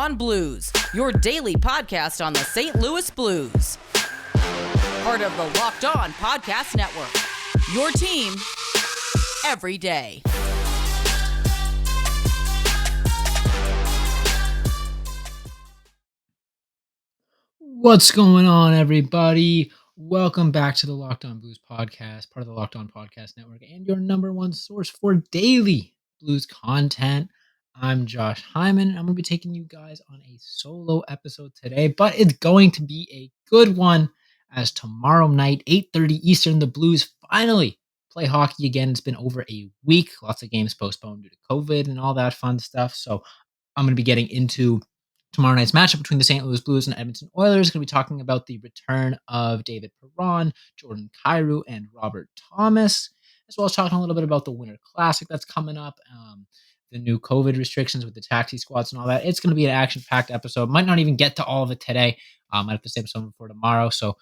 On Blues, your daily podcast on the St. Louis Blues. Part of the Locked On Podcast Network. Your team every day. What's going on, everybody? Welcome back to the Locked On Blues podcast, part of the Locked On Podcast Network, and your number one source for daily blues content. I'm Josh Hyman. I'm going to be taking you guys on a solo episode today, but it's going to be a good one as tomorrow night, 8:30 Eastern, the Blues finally play hockey again. It's been over a week. Lots of games postponed due to COVID and all that fun stuff. So I'm going to be getting into tomorrow night's matchup between the St. Louis Blues and Edmonton Oilers. Going to be talking about the return of David Perron, Jordan Kyrou, and Robert Thomas, as well as talking a little bit about the Winter Classic that's coming up, the new COVID restrictions with the taxi squads and all that. It's going to be an action-packed episode. Might not even get to all of it today. Might have to save some for tomorrow. So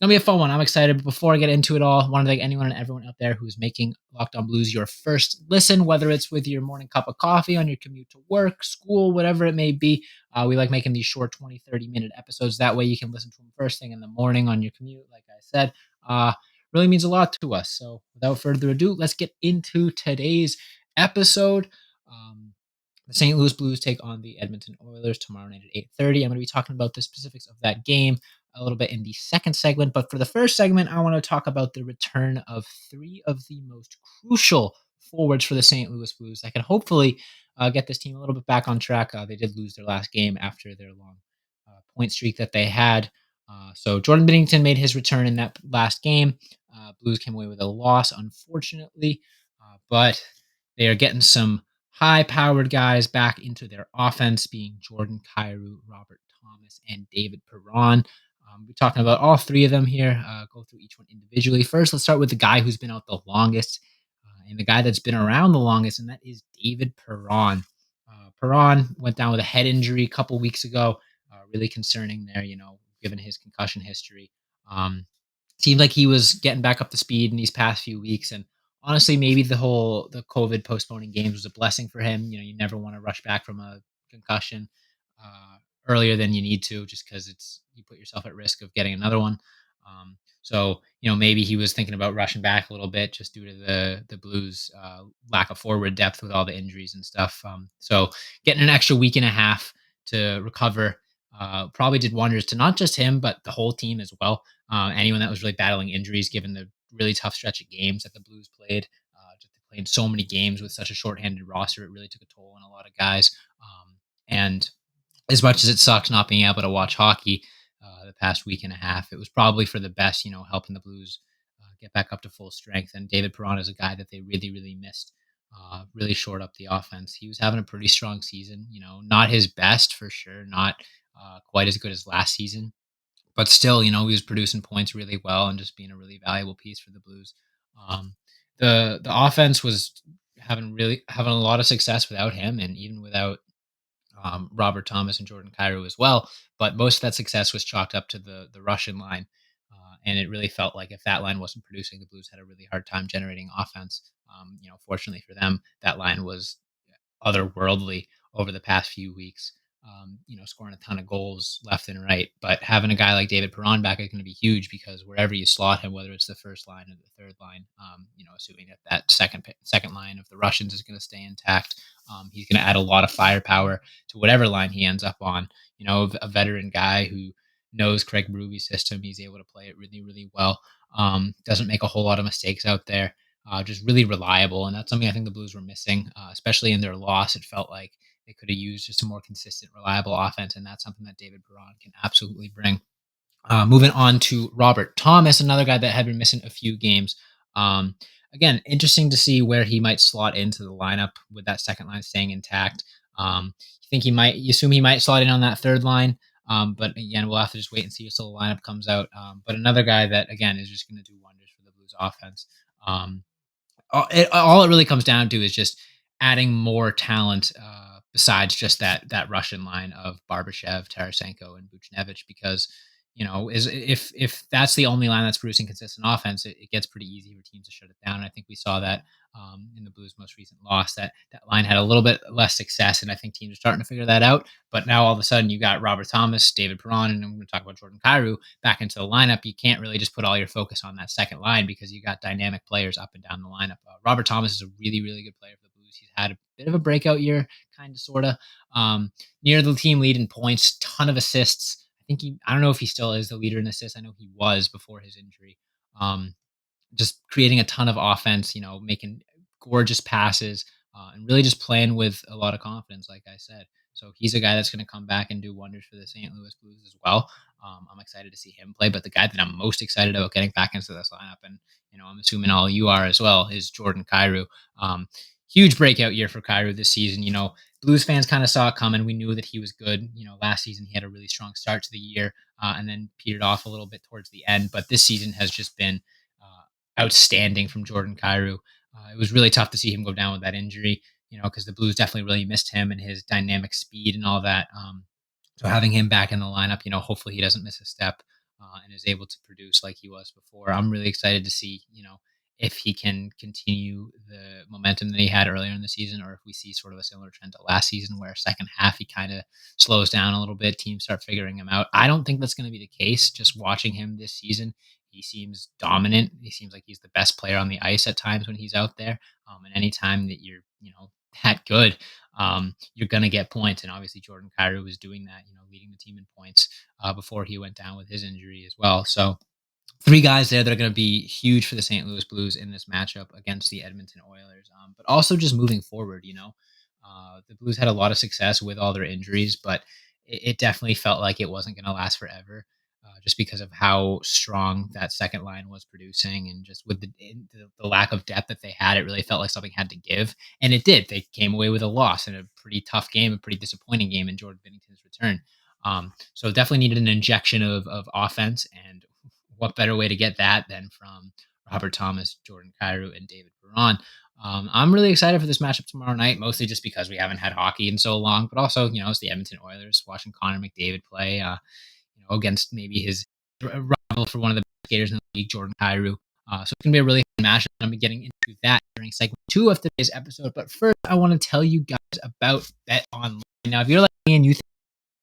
gonna be a fun one. I'm excited. But before I get into it all, I want to thank anyone and everyone out there who's making Locked On Blues your first listen, whether it's with your morning cup of coffee on your commute to work, school, whatever it may be. We like making these short 20, 30-minute episodes. That way you can listen to them first thing in the morning on your commute, like I said. Really means a lot to us. So without further ado, let's get into today's episode. The St. Louis Blues take on the Edmonton Oilers tomorrow night at 8:30. I'm going to be talking about the specifics of that game a little bit in the second segment. But for the first segment, I want to talk about the return of three of the most crucial forwards for the St. Louis Blues that can hopefully get this team a little bit back on track. They did lose their last game after their long point streak that they had. So Jordan Binnington made his return in that last game. Blues came away with a loss, unfortunately. But they are getting some high-powered guys back into their offense, being Jordan Kairu, Robert Thomas, and David Perron. We're talking about all three of them here. Go through each one individually. First, let's start with the guy who's been out the longest and the guy that's been around the longest, and that is David Perron. Perron went down with a head injury a couple weeks ago. Really concerning there, given his concussion history. Seemed like he was getting back up to speed in these past few weeks, and honestly, maybe the COVID postponing games was a blessing for him. You never want to rush back from a concussion earlier than you need to, just because you put yourself at risk of getting another one. So maybe he was thinking about rushing back a little bit just due to the Blues' lack of forward depth with all the injuries and stuff. So getting an extra week and a half to recover probably did wonders to not just him, but the whole team as well. Anyone that was really battling injuries, given the really tough stretch of games that the Blues played. Just played so many games with such a shorthanded roster, it really took a toll on a lot of guys. And as much as it sucks not being able to watch hockey the past week and a half, it was probably for the best, helping the Blues get back up to full strength. And David Perron is a guy that they really, really missed. Really shored up the offense. He was having a pretty strong season, not his best for sure, not quite as good as last season, but still, he was producing points really well and just being a really valuable piece for the Blues. The offense was having a lot of success without him, and even without Robert Thomas and Jordan Kyrou as well. But most of that success was chalked up to the Russian line, and it really felt like if that line wasn't producing, the Blues had a really hard time generating offense. Fortunately for them, that line was otherworldly over the past few weeks. Scoring a ton of goals left and right. But having a guy like David Perron back is going to be huge because wherever you slot him, whether it's the first line or the third line, assuming that second line of the Russians is going to stay intact, he's going to add a lot of firepower to whatever line he ends up on. A veteran guy who knows Craig Berube's system. He's able to play it really, really well. Doesn't make a whole lot of mistakes out there. Just really reliable, and that's something I think the Blues were missing, especially in their loss. It felt like they could have used just a more consistent, reliable offense, and that's something that David Perron can absolutely bring. Moving on to Robert Thomas, another guy that had been missing a few games. Again, interesting to see where he might slot into the lineup with that second line staying intact. You assume he might slot in on that third line, but again, we'll have to just wait and see until the lineup comes out. But another guy that, again, is just going to do wonders for the Blues offense. All it really comes down to is just adding more talent besides just that Russian line of Barbashev, Tarasenko, and Buchnevich, because is if that's the only line that's producing consistent offense, it gets pretty easy for teams to shut it down. And I think we saw that in the Blues' most recent loss, that line had a little bit less success, and I think teams are starting to figure that out. But now all of a sudden, you got Robert Thomas, David Perron, and I'm going to talk about Jordan Kyrou back into the lineup. You can't really just put all your focus on that second line because you got dynamic players up and down the lineup. Robert Thomas is a really, really good player for the Blues. He's had a bit of a breakout year, kind of, sort of. Near the team lead in points, ton of assists. I don't know if he still is the leader in assists. I know he was before his injury. Um, just creating a ton of offense, making gorgeous passes, and really just playing with a lot of confidence, like I said. So he's a guy that's going to come back and do wonders for the St. Louis Blues as well. I'm excited to see him play, but the guy that I'm most excited about getting back into this lineup, and I'm assuming all you are as well, is Jordan Kairu. Huge breakout year for Kairu this season. Blues fans kind of saw it coming. We knew that he was good. Last season he had a really strong start to the year, and then petered off a little bit towards the end. But this season has just been outstanding from Jordan Kyrou. It was really tough to see him go down with that injury, because the Blues definitely really missed him and his dynamic speed and all that. So having him back in the lineup, hopefully he doesn't miss a step and is able to produce like he was before. I'm really excited to see, if he can continue the momentum that he had earlier in the season, or if we see sort of a similar trend to last season where second half he kind of slows down a little bit, teams start figuring him out. I don't think that's going to be the case. Just watching him this season, he seems dominant. He seems like he's the best player on the ice at times when he's out there. And anytime that you're, that good, you're going to get points. And obviously Jordan Kyrou was doing that, leading the team in points before he went down with his injury as well. So three guys there that are going to be huge for the St. Louis Blues in this matchup against the Edmonton Oilers. But also just moving forward, the Blues had a lot of success with all their injuries, but it definitely felt like it wasn't going to last forever. Just because of how strong that second line was producing, and just with the lack of depth that they had, it really felt like something had to give, and it did. They came away with a loss in a pretty tough game, a pretty disappointing game in Jordan Binnington's return. So definitely needed an injection of offense, and what better way to get that than from Robert Thomas, Jordan Kyrou, and David Perron. I'm really excited for this matchup tomorrow night, mostly just because we haven't had hockey in so long, but also, it's the Edmonton Oilers, watching Connor McDavid play, against maybe his rival for one of the best skaters in the league, Jordan Kairu. So it's going to be a really fun matchup. I'm getting into that during segment 2 of today's episode. But first, I want to tell you guys about Bet Online. Now, if you're like me and you think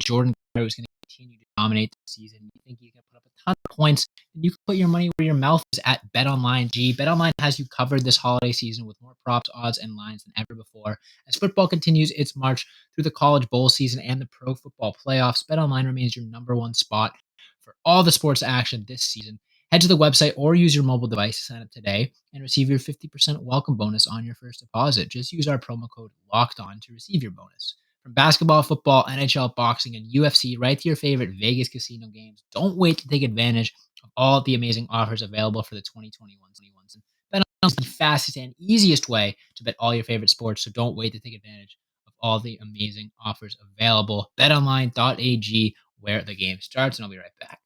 Jordan Kairu is going to continue to dominate the season, you think he can put up a ton of points, and you can put your money where your mouth is at BetOnline. BetOnline has you covered this holiday season with more props, odds, and lines than ever before. As football continues its march through the college bowl season and the pro football playoffs, BetOnline remains your number one spot for all the sports action this season. Head to the website or use your mobile device to sign up today and receive your 50% welcome bonus on your first deposit. Just use our promo code LOCKEDON to receive your bonus. From basketball, football, NHL, boxing, and UFC, right to your favorite Vegas casino games, don't wait to take advantage of all the amazing offers available for the 2021 season. BetOnline is the fastest and easiest way to bet all your favorite sports, so don't wait to take advantage of all the amazing offers available. BetOnline.ag, where the game starts, and I'll be right back.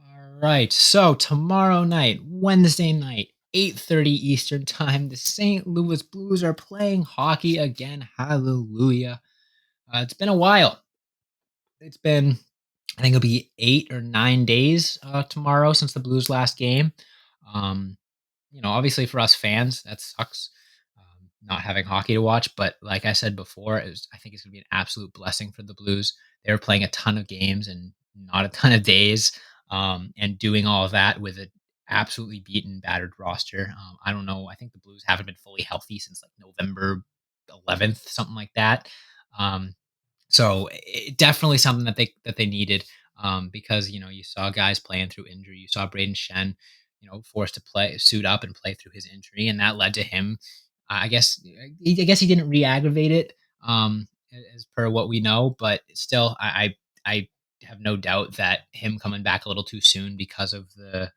All right, so tomorrow night, Wednesday night, 8:30 Eastern time, the St. Louis Blues are playing hockey again. Hallelujah. It's been a while. It's been, I think it'll be 8 or 9 days tomorrow since the Blues' last game. Um, obviously for us fans, that sucks, not having hockey to watch. But like I said before, I think it's going to be an absolute blessing for the Blues. They were playing a ton of games and not a ton of days, and doing all of that with an absolutely beaten, battered roster. I don't know. I think the Blues haven't been fully healthy since like November 11th, something like that. Um, so definitely something that they needed, because you saw guys playing through injury. You saw Braden Shen, forced to suit up and play through his injury, and that led to him. I guess he didn't re-aggravate it, as per what we know, but still, I have no doubt that him coming back a little too soon because of the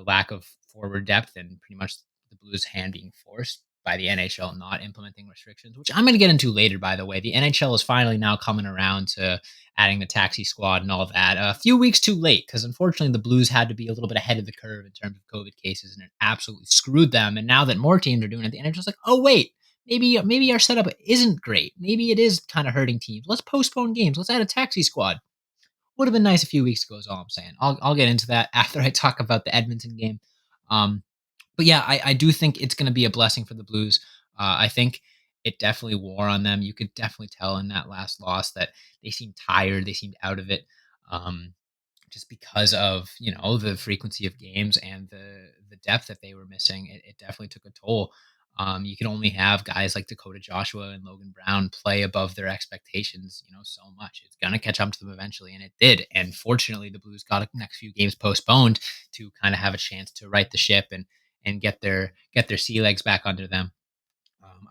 lack of forward depth and pretty much the Blues' hand being forced by the NHL not implementing restrictions, which I'm going to get into later, by the way. The NHL is finally now coming around to adding the taxi squad and all that. A few weeks too late, because unfortunately the Blues had to be a little bit ahead of the curve in terms of COVID cases, and it absolutely screwed them. And now that more teams are doing it, the NHL's like, oh, wait, maybe our setup isn't great. Maybe it is kind of hurting teams. Let's postpone games. Let's add a taxi squad. Would have been nice a few weeks ago is all I'm saying. I'll get into that after I talk about the Edmonton game. Um, but yeah, I do think it's going to be a blessing for the Blues. I think it definitely wore on them. You could definitely tell in that last loss that they seemed tired. They seemed out of it. Um, just because of the frequency of games and the depth that they were missing, it definitely took a toll. You can only have guys like Dakota Joshua and Logan Brown play above their expectations, so much. It's gonna catch up to them eventually, and it did. And fortunately, the Blues got the next few games postponed to kind of have a chance to right the ship and get their sea legs back under them.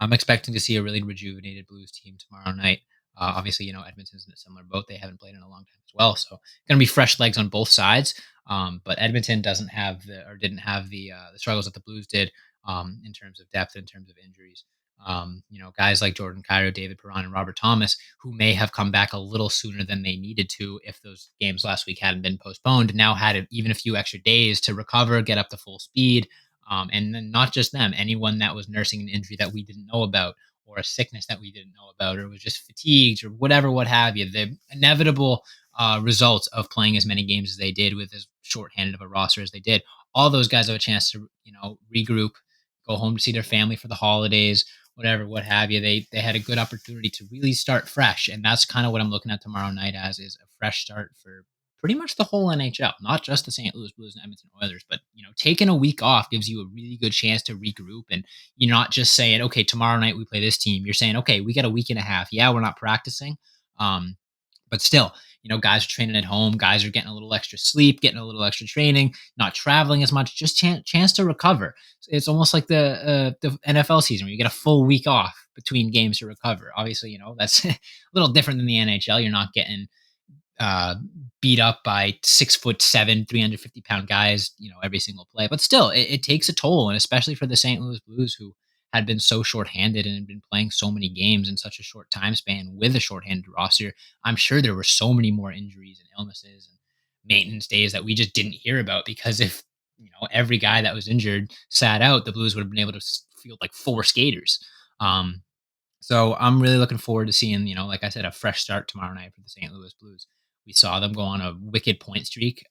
I'm expecting to see a really rejuvenated Blues team tomorrow night. Obviously, Edmonton's in a similar boat. They haven't played in a long time as well, so going to be fresh legs on both sides. But Edmonton didn't have the struggles that the Blues did in terms of depth, in terms of injuries. Guys like Jordan Kyrou, David Perron, and Robert Thomas, who may have come back a little sooner than they needed to if those games last week hadn't been postponed, now had even a few extra days to recover, get up to full speed. And then not just them, anyone that was nursing an injury that we didn't know about, or a sickness that we didn't know about, or was just fatigued, or whatever, what have you. The inevitable results of playing as many games as they did with as shorthanded of a roster as they did. All those guys have a chance to, regroup, go home to see their family for the holidays, whatever, what have you. They had a good opportunity to really start fresh, and that's kind of what I'm looking at tomorrow night as is a fresh start for pretty much the whole NHL, not just the St. Louis Blues and Edmonton Oilers, but taking a week off gives you a really good chance to regroup, and you're not just saying, okay, tomorrow night we play this team. You're saying, okay, we got a week and a half. Yeah, we're not practicing, but still, guys are training at home. Guys are getting a little extra sleep, getting a little extra training, not traveling as much. Just chance to recover. It's almost like the NFL season where you get a full week off between games to recover. Obviously, that's a little different than the NHL. You're not getting uh, beat up by 6'7", 350-pound guys, every single play. But still, it takes a toll, and especially for the St. Louis Blues, who had been so shorthanded and had been playing so many games in such a short time span with a shorthanded roster. I'm sure there were so many more injuries and illnesses and maintenance days that we just didn't hear about, because if every guy that was injured sat out, the Blues would have been able to field like 4 skaters. So I'm really looking forward to seeing, like I said, a fresh start tomorrow night for the St. Louis Blues. We saw them go on a wicked point streak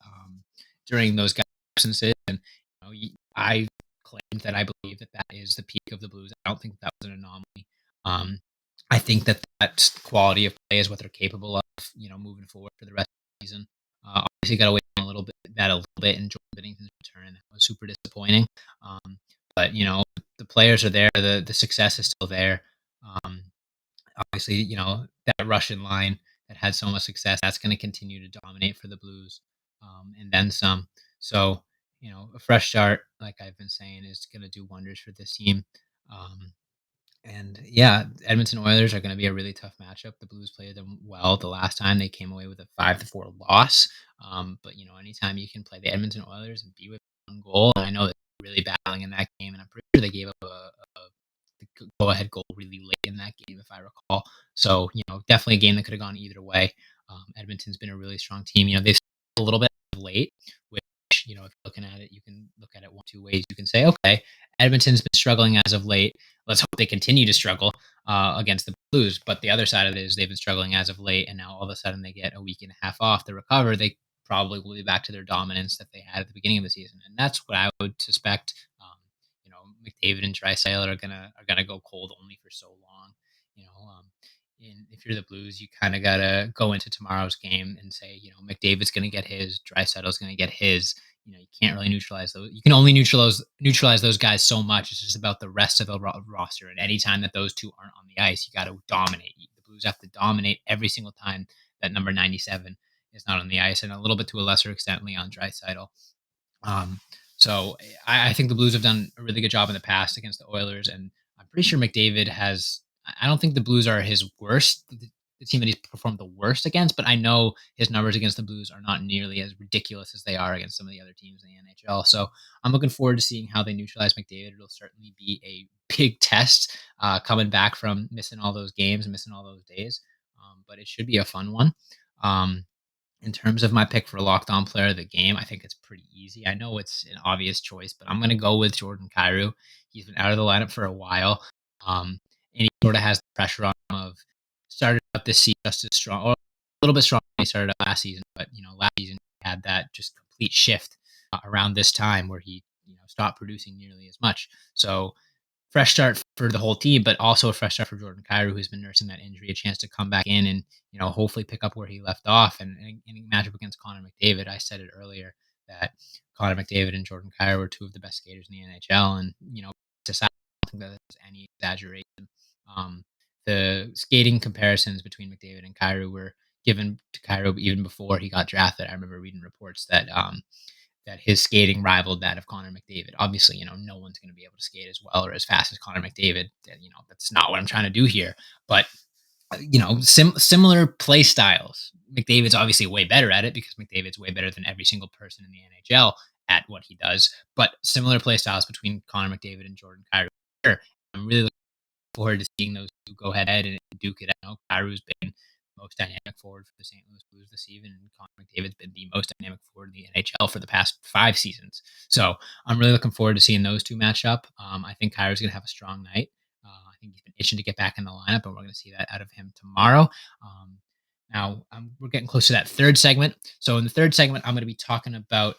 during those guys' absences, and I claimed that I believe that that is the peak of the Blues. I don't think that was an anomaly. Um, I think that quality of play is what they're capable of, moving forward for the rest of the season. Obviously, got away from a little bit, and Jordan Binnington's return. That was super disappointing. But the players are there. The success is still there. Um, Obviously, that Russian line that had so much success, that's going to continue to dominate for the Blues, and then some. So, a fresh start, like I've been saying, is going to do wonders for this team. Um, and yeah, Edmonton Oilers are going to be a really tough matchup. The Blues played them well the last time. They came away with a 5-4 loss. But anytime you can play the Edmonton Oilers and be with one goal, and I know that they're really battling in that game, and I'm pretty sure they gave up a go ahead goal really late in that game, if I recall. So, definitely a game that could have gone either way. Edmonton's been a really strong team. They've a little bit late, which, if you're looking at it, you can look at it one, two ways. You can say, okay, Edmonton's been struggling as of late. Let's hope they continue to struggle against the Blues. But the other side of it is they've been struggling as of late, and now all of a sudden they get a week and a half off to recover. They probably will be back to their dominance that they had at the beginning of the season, and that's what I would suspect. McDavid and Draisaitl are gonna go cold only for so long. And if you're the Blues, you kind of gotta go into tomorrow's game and say, McDavid's gonna get his, Draisaitl's gonna get his. You can't really neutralize those. You can only neutralize those guys so much. It's just about the rest of the roster. And anytime that those two aren't on the ice, you got to dominate. The Blues have to dominate every single time that number 97 is not on the ice, and a little bit to a lesser extent, Leon Draisaitl. Um, so I think the Blues have done a really good job in the past against the Oilers, and I'm pretty sure McDavid has. I don't think the Blues are his worst, the team that he's performed the worst against, but I know his numbers against the Blues are not nearly as ridiculous as they are against some of the other teams in the NHL. So I'm looking forward to seeing how they neutralize McDavid. It'll certainly be a big test coming back from missing all those games and missing all those days, but it should be a fun one. Um, in terms of my pick for locked on player of the game, I think it's pretty easy. I know it's an obvious choice, but I'm going to go with Jordan Kairu. He's been out of the lineup for a while. and he sort of has the pressure on him of started out this season just as strong, or a little bit stronger than he started out last season. But last season he had that just complete shift around this time where he stopped producing nearly as much. So fresh start for the whole team, but also a fresh start for Jordan Kyrou, who's been nursing that injury, a chance to come back in and hopefully pick up where he left off and match up against Connor McDavid. I said it earlier that Connor McDavid and Jordan Kyrou are two of the best skaters in the NHL, and I don't think that there's any exaggeration. Um, the skating comparisons between McDavid and Kyrou were given to Kyrou even before he got drafted. I remember reading reports that his skating rivaled that of Connor McDavid. Obviously, no one's going to be able to skate as well or as fast as Connor McDavid. That's not what I'm trying to do here. But similar play styles. McDavid's obviously way better at it because McDavid's way better than every single person in the NHL at what he does. But similar play styles between Connor McDavid and Jordan Kyrou. Sure, I'm really looking forward to seeing those two go head and duke it out. Kyrou's been most dynamic forward for the St. Louis Blues this season, and Connor McDavid's been the most dynamic forward in the NHL for the past 5 seasons. So I'm really looking forward to seeing those two match up. I think Kyrou's going to have a strong night. I think he's been itching to get back in the lineup, and we're going to see that out of him tomorrow. Now we're getting close to that third segment. So in the third segment, I'm going to be talking about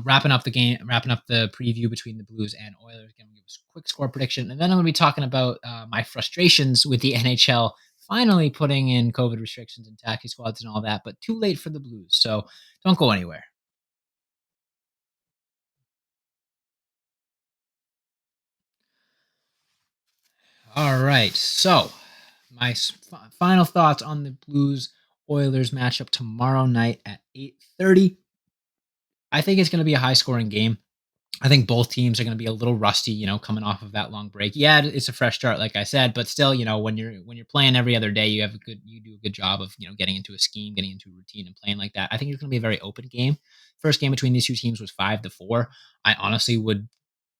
wrapping up the preview between the Blues and Oilers. Going to give us a quick score prediction, and then I'm going to be talking about my frustrations with the NHL finally putting in COVID restrictions and taxi squads and all that, but too late for the Blues. So don't go anywhere. All right. So my final thoughts on the Blues Oilers matchup tomorrow night at 8:30. I think it's going to be a high scoring game. I think both teams are going to be a little rusty, coming off of that long break. Yeah, it's a fresh start, like I said, but still, when you're playing every other day, you do a good job of getting into a scheme, getting into a routine, and playing like that. I think it's going to be a very open game. First game between these two teams was 5-4. I honestly would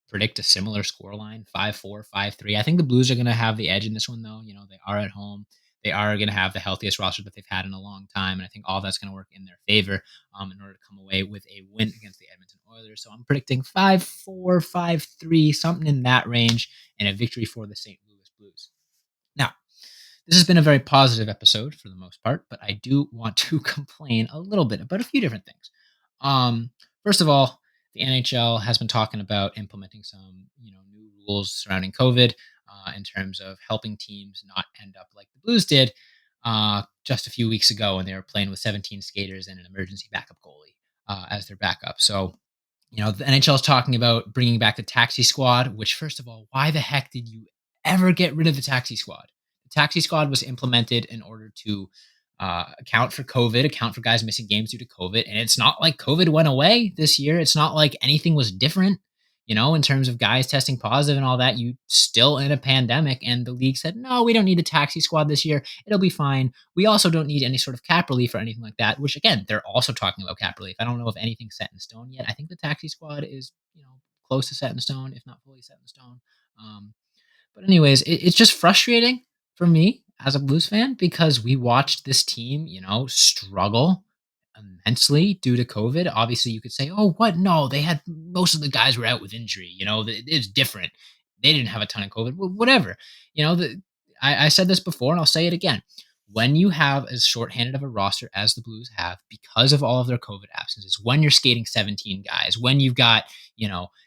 predict a similar scoreline, 5-4, 5-3. I think the Blues are going to have the edge in this one, though. They are at home. They are going to have the healthiest roster that they've had in a long time, and I think all that's going to work in their favor in order to come away with a win against the Edmonton Oilers. So I'm predicting 5-4, 5-3, something in that range, and a victory for the St. Louis Blues. Now, this has been a very positive episode for the most part, but I do want to complain a little bit about a few different things. First of all, the NHL has been talking about implementing some, new rules surrounding COVID in terms of helping teams not end up like the Blues did just a few weeks ago when they were playing with 17 skaters and an emergency backup goalie as their backup. So, the NHL is talking about bringing back the taxi squad, which, first of all, why the heck did you ever get rid of the taxi squad? The taxi squad was implemented in order to account for COVID, account for guys missing games due to COVID. And it's not like COVID went away this year. It's not like anything was different, in terms of guys testing positive and all that. You still in a pandemic, and the league said, no, we don't need a taxi squad this year. It'll be fine. We also don't need any sort of cap relief or anything like that, which again, they're also talking about cap relief. I don't know if anything's set in stone yet. I think the taxi squad is, close to set in stone, if not fully set in stone. But anyways, it's just frustrating for me as a Blues fan because we watched this team, struggle immensely due to COVID. Obviously, you could say, "Oh, what? No, they had most of the guys were out with injury. It's different. They didn't have a ton of COVID. Whatever. I said this before, and I'll say it again. When you have as shorthanded of a roster as the Blues have because of all of their COVID absences, when you're skating 17 guys, when you've got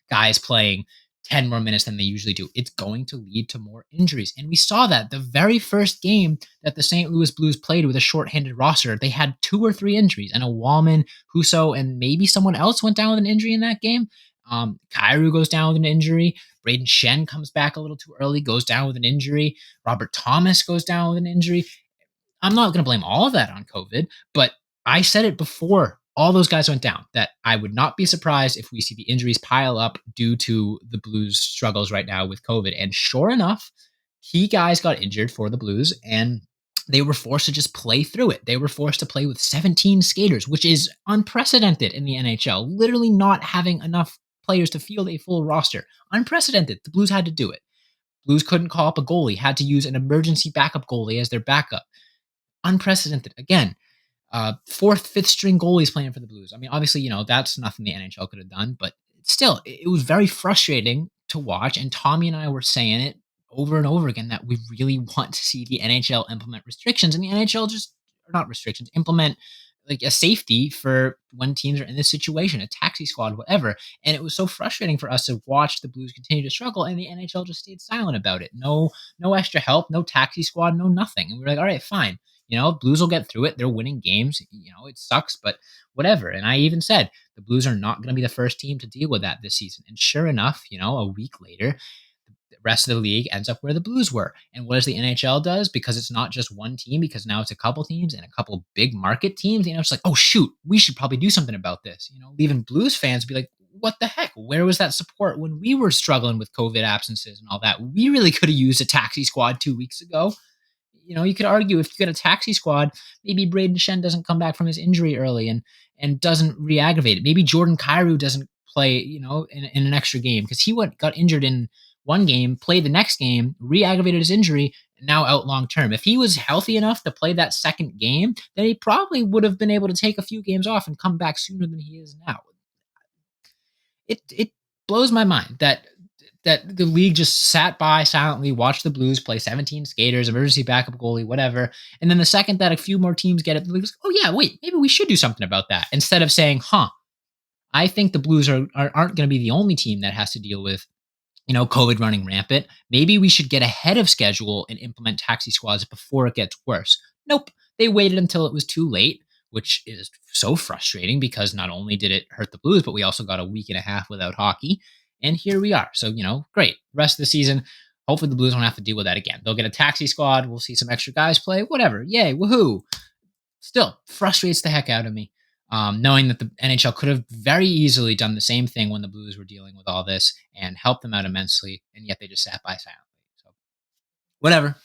guys playing 10 more minutes than they usually do, it's going to lead to more injuries. And we saw that the very first game that the St. Louis Blues played with a shorthanded roster, they had 2 or 3 injuries, and a Wallman, Husso, and maybe someone else went down with an injury in that game. Kairu goes down with an injury. Braden Shen comes back a little too early, goes down with an injury. Robert Thomas goes down with an injury. I'm not going to blame all of that on COVID, but I said it before all those guys went down that I would not be surprised if we see the injuries pile up due to the Blues' struggles right now with COVID. And sure enough, key guys got injured for the Blues, and they were forced to just play through it. They were forced to play with 17 skaters, which is unprecedented in the NHL, literally not having enough players to field a full roster. Unprecedented. The Blues had to do it. Blues couldn't call up a goalie, had to use an emergency backup goalie as their backup. Unprecedented. Again, 4th, 5th string goalies playing for the Blues. I mean, obviously, that's nothing the NHL could have done, but still, it was very frustrating to watch. And Tommy and I were saying it over and over again that we really want to see the NHL implement restrictions, and the NHL just or not restrictions, implement like a safety for when teams are in this situation, a taxi squad, whatever. And it was so frustrating for us to watch the Blues continue to struggle, and the NHL just stayed silent about it. No extra help, no taxi squad, no nothing. And we were like, all right, fine. Blues will get through it. They're winning games. It sucks, but whatever. And I even said the Blues are not going to be the first team to deal with that this season. And sure enough, a week later, the rest of the league ends up where the Blues were. And what does the NHL does? Because it's not just one team, because now it's a couple teams and a couple big market teams, it's like, oh shoot, we should probably do something about this. Leaving Blues fans be like, what the heck? Where was that support when we were struggling with COVID absences and all that? We really could have used a taxi squad 2 weeks ago. You could argue if you get a taxi squad, maybe Braden Shen doesn't come back from his injury early and doesn't re-aggravate it. Maybe Jordan Kyrou doesn't play, in an extra game because he got injured in one game, played the next game, re-aggravated his injury, and now out long term. If he was healthy enough to play that second game, then he probably would have been able to take a few games off and come back sooner than he is now. It blows my mind that the league just sat by silently, watched the Blues play 17 skaters, emergency backup goalie, whatever. And then the second that a few more teams get it, the league's like, oh yeah, wait, maybe we should do something about that. Instead of saying, I think the Blues aren't going to be the only team that has to deal with COVID running rampant. Maybe we should get ahead of schedule and implement taxi squads before it gets worse. Nope. They waited until it was too late, which is so frustrating because not only did it hurt the Blues, but we also got a week and a half without hockey. And here we are. So, great. Rest of the season, hopefully the Blues won't have to deal with that again. They'll get a taxi squad. We'll see some extra guys play. Whatever. Yay. Woohoo. Still frustrates the heck out of me. Knowing that the NHL could have very easily done the same thing when the Blues were dealing with all this and helped them out immensely, and yet they just sat by silently. So, whatever.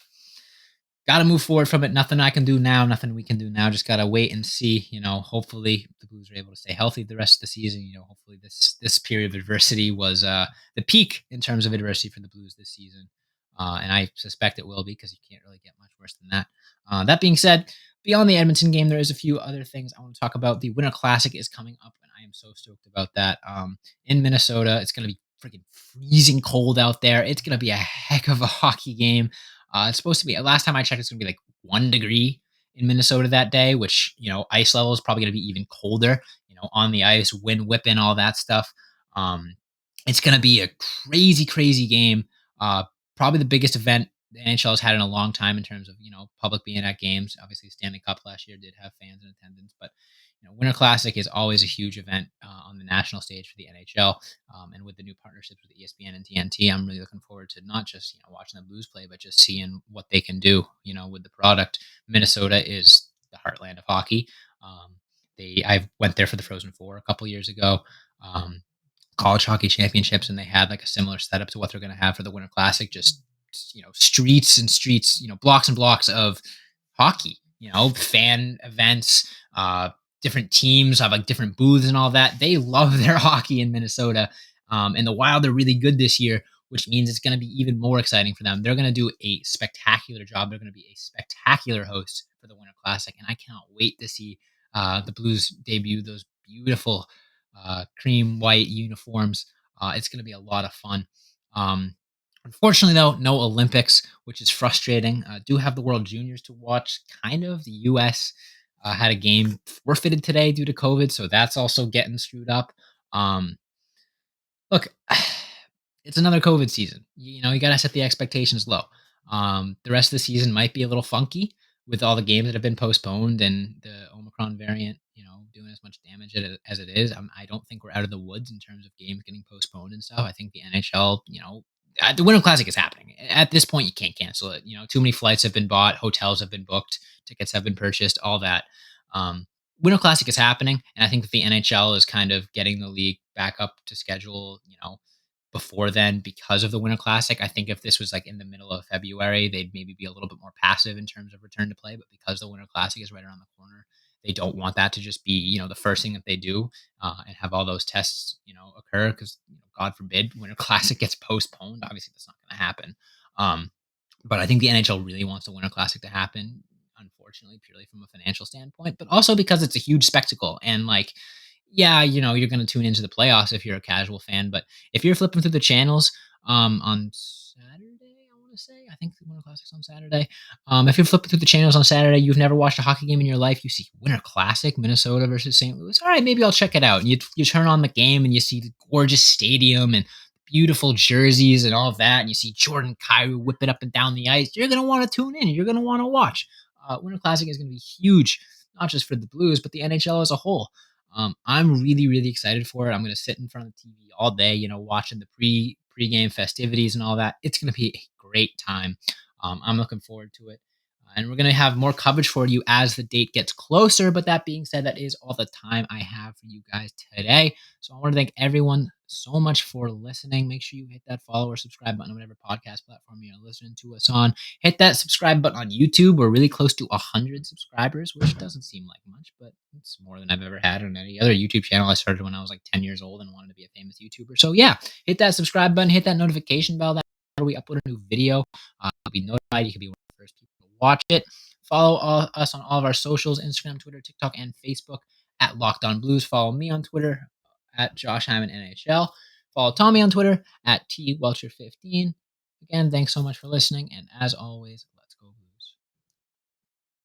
Got to move forward from it. Nothing I can do now. Nothing we can do now. Just got to wait and see. Hopefully the Blues are able to stay healthy the rest of the season. Hopefully this period of adversity was the peak in terms of adversity for the Blues this season. And I suspect it will be because you can't really get much worse than that. That being said, beyond the Edmonton game, there is a few other things I want to talk about. The Winter Classic is coming up, and I am so stoked about that. In Minnesota, it's going to be freaking freezing cold out there. It's going to be a heck of a hockey game. It's supposed to be, last time I checked, it's going to be like 1 degree in Minnesota that day, which, ice level is probably going to be even colder, on the ice, wind whipping, all that stuff. It's going to be a crazy, crazy game. Probably the biggest event the NHL has had in a long time in terms of, public being at games. Obviously, Stanley Cup last year did have fans in attendance, but Winter Classic is always a huge event on the national stage for the NHL. And with the new partnerships with ESPN and TNT, I'm really looking forward to not just watching the Blues play, but just seeing what they can do. With the product. Minnesota is the heartland of hockey. I went there for the Frozen Four a couple years ago. College hockey championships, and they had like a similar setup to what they're going to have for the Winter Classic. Just streets and streets, blocks and blocks of hockey. Fan events. Different teams have like different booths and all that. They love their hockey in Minnesota. And the Wild are really good this year, which means it's going to be even more exciting for them. They're going to do a spectacular job. They're going to be a spectacular host for the Winter Classic. And I cannot wait to see the Blues debut those beautiful cream white uniforms. It's going to be a lot of fun. Unfortunately, though, no Olympics, which is frustrating. Do have the World Juniors to watch, kind of. The U.S. Had a game forfeited today due to COVID, so that's also getting screwed up. Look, it's another COVID season. You got to set the expectations low. The rest of the season might be a little funky with all the games that have been postponed and the Omicron variant, doing as much damage as it is. I don't think we're out of the woods in terms of games getting postponed and stuff. I think the NHL, the Winter Classic is happening. At this point, you can't cancel it. Too many flights have been bought, hotels have been booked, tickets have been purchased, all that. Winter Classic is happening, and I think that the NHL is kind of getting the league back up to schedule, before then because of the Winter Classic. I think if this was like in the middle of February, they'd maybe be a little bit more passive in terms of return to play. But because the Winter Classic is right around the corner, they don't want that to just be, the first thing that they do and have all those tests, occur because, God forbid, Winter Classic gets postponed. Obviously, that's not going to happen. But I think the NHL really wants the Winter Classic to happen, unfortunately, purely from a financial standpoint, but also because it's a huge spectacle. And like, yeah, you're going to tune into the playoffs if you're a casual fan, but if you're flipping through the channels on Saturday, I want to say. I think the Winter Classic's on Saturday. If you're flipping through the channels on Saturday, you've never watched a hockey game in your life, you see Winter Classic, Minnesota versus St. Louis. All right, maybe I'll check it out. And you turn on the game and you see the gorgeous stadium and beautiful jerseys and all of that, and you see Jordan Kyrou whipping up and down the ice. You're going to want to tune in. You're going to want to watch. Winter Classic is going to be huge, not just for the Blues, but the NHL as a whole. I'm really, really excited for it. I'm going to sit in front of the TV all day, watching the pre-game festivities and all that. It's going to be a great time. I'm looking forward to it. And we're going to have more coverage for you as the date gets closer. But that being said, that is all the time I have for you guys today. So I want to thank everyone so much for listening. Make sure you hit that follow or subscribe button on whatever podcast platform you're listening to us on. Hit that subscribe button on YouTube. We're really close to 100 subscribers, which doesn't seem like much, but it's more than I've ever had on any other YouTube channel. I started when I was like 10 years old and wanted to be a famous YouTuber. So yeah, hit that subscribe button, hit that notification bell. That we upload a new video, you'll be notified. You can be one of the first people to watch it. Follow us on all of our socials: Instagram, Twitter, TikTok, and Facebook at Locked On Blues. Follow me on Twitter at Josh Hyman NHL. Follow Tommy on Twitter at TWelcher15. Again, thanks so much for listening, and as always,